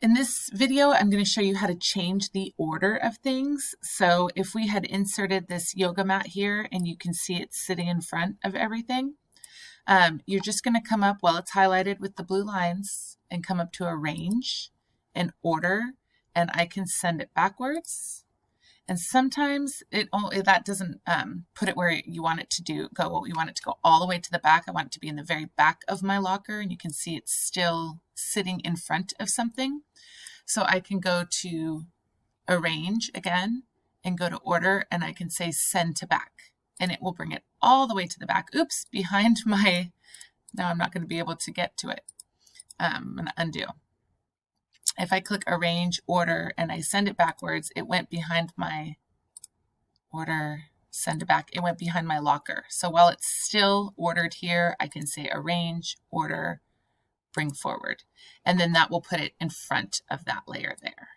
In this video, I'm going to show you how to change the order of things. So if we had inserted this yoga mat here and you can see it sitting in front of everything, you're just going to come up while it's highlighted with the blue lines and come up to Arrange and Order, and I can send it backwards. And sometimes that doesn't put it where you want it to go. You want it to go all the way to the back. I want it to be in the very back of my locker, and you can see it's still sitting in front of something. So I can go to Arrange again and go to Order, and I can say Send to Back, and it will bring it all the way to the back. Oops, behind my, now I'm not going to be able to get to it. I'm going to undo. If I click Arrange, Order, and I send it backwards, it went behind my Order, Send it back. It went behind my locker. So while it's still ordered here, I can say Arrange, Order, Bring Forward. And then that will put it in front of that layer there.